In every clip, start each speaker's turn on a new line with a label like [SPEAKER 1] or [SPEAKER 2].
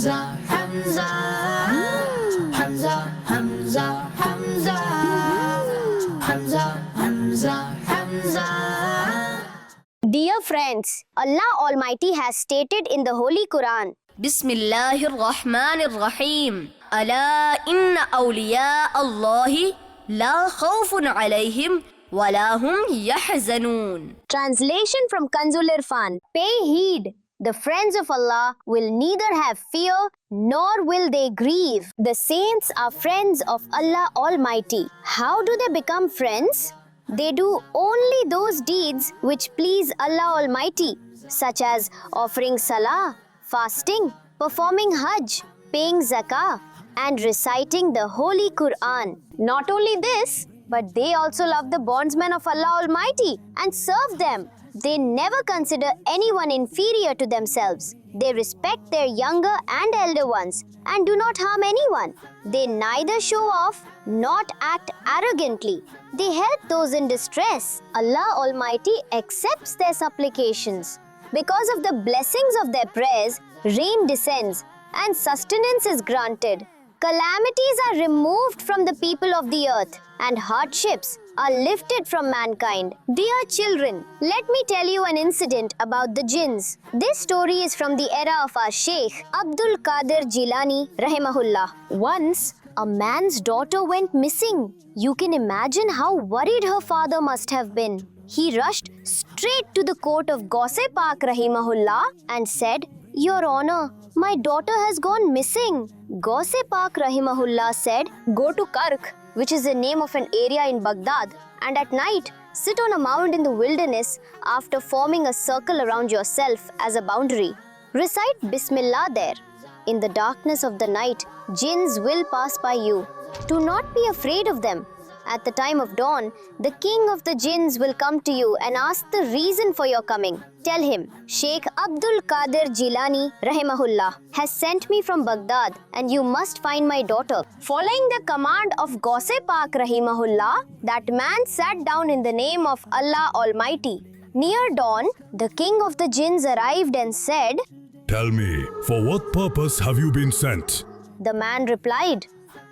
[SPEAKER 1] Hamza, Hamza, Hamza, Hamza, Hamza, Hamza, Hamza, Hamza.
[SPEAKER 2] Dear friends, Allah Almighty has stated in the Holy Quran,
[SPEAKER 3] Bismillahir Rahmanir Rahim. Ala inna awliya Allahi la khawfun alayhim wa la hum yahzanun.
[SPEAKER 2] Translation from Kanzul Irfan. Pay heed. The friends of Allah will neither have fear nor will they grieve. The saints are friends of Allah Almighty. How do they become friends? They do only those deeds which please Allah Almighty, such as offering salah, fasting, performing hajj, paying zakah, and reciting the Holy Quran. Not only this, but they also love the bondsmen of Allah Almighty and serve them. They never consider anyone inferior to themselves. They respect their younger and elder ones and do not harm anyone. They neither show off nor act arrogantly. They help those in distress. Allah Almighty accepts their supplications. Because of the blessings of their prayers, rain descends and sustenance is granted. Calamities are removed from the people of the earth and hardships are lifted from mankind. Dear children, let me tell you an incident about the jinns. This story is from the era of our Sheikh Abdul Qadir Jilani rahimahullah. Once, a man's daughter went missing. You can imagine how worried her father must have been. He rushed straight to the court of Gause Pak rahimahullah and said, "Your Honor, my daughter has gone missing." Gause Pak rahimahullah said, "Go to Kark, which is the name of an area in Baghdad, and at night sit on a mound in the wilderness after forming a circle around yourself as a boundary. Recite Bismillah there. In the darkness of the night, jinns will pass by you. Do not be afraid of them. At the time of dawn, the king of the jinns will come to you and ask the reason for your coming. Tell him, Sheikh Abdul Qadir Jilani rahimahullah has sent me from Baghdad and you must find my daughter." Following the command of Gause Pak rahimahullah, that man sat down in the name of Allah Almighty. Near dawn, the king of the jinns arrived and said,
[SPEAKER 4] "Tell me, for what purpose have you been sent?"
[SPEAKER 2] The man replied,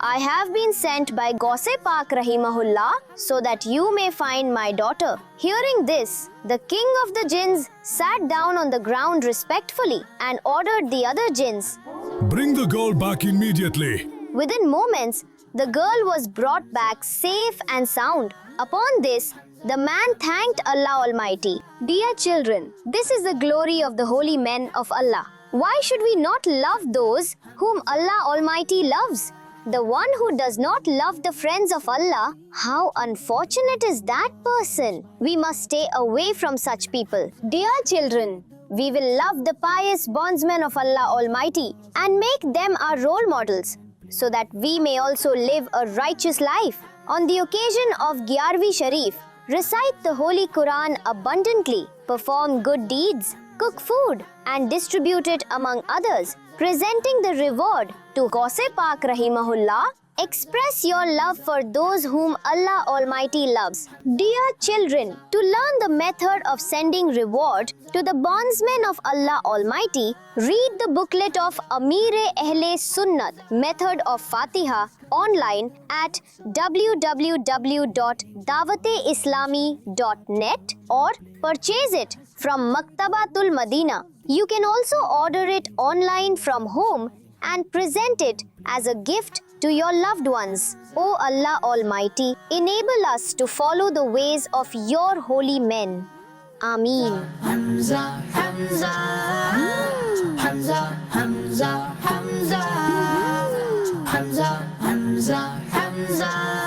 [SPEAKER 2] "I have been sent by Gause Pak rahimahullah so that you may find my daughter." Hearing this, the king of the jinns sat down on the ground respectfully and ordered the other jinns.
[SPEAKER 4] "Bring the girl back immediately."
[SPEAKER 2] Within moments, the girl was brought back safe and sound. Upon this, the man thanked Allah Almighty. Dear children, this is the glory of the holy men of Allah. Why should we not love those whom Allah Almighty loves? The one who does not love the friends of Allah, how unfortunate is that person? We must stay away from such people. Dear children, we will love the pious bondsmen of Allah Almighty and make them our role models so that we may also live a righteous life. On the occasion of Gyarvi Sharif, recite the Holy Quran abundantly, perform good deeds, cook food and distribute it among others, presenting the reward to Gause Pak rahimahullah. Express your love for those whom Allah Almighty loves. Dear children, to learn the method of sending reward to the bondsmen of Allah Almighty, read the booklet of Amir-e-Ahle Sunnat, Method of Fatiha, online at www.dawat-e-islami.net or purchase it from Maktabatul Madina. You can also order it online from home and present it as a gift to your loved ones. O Allah Almighty, enable us to follow the ways of your holy men. Ameen.
[SPEAKER 1] Hamza, Hamza, Hamza, Hamza, Hamza, Hamza, Hamza, Hamza.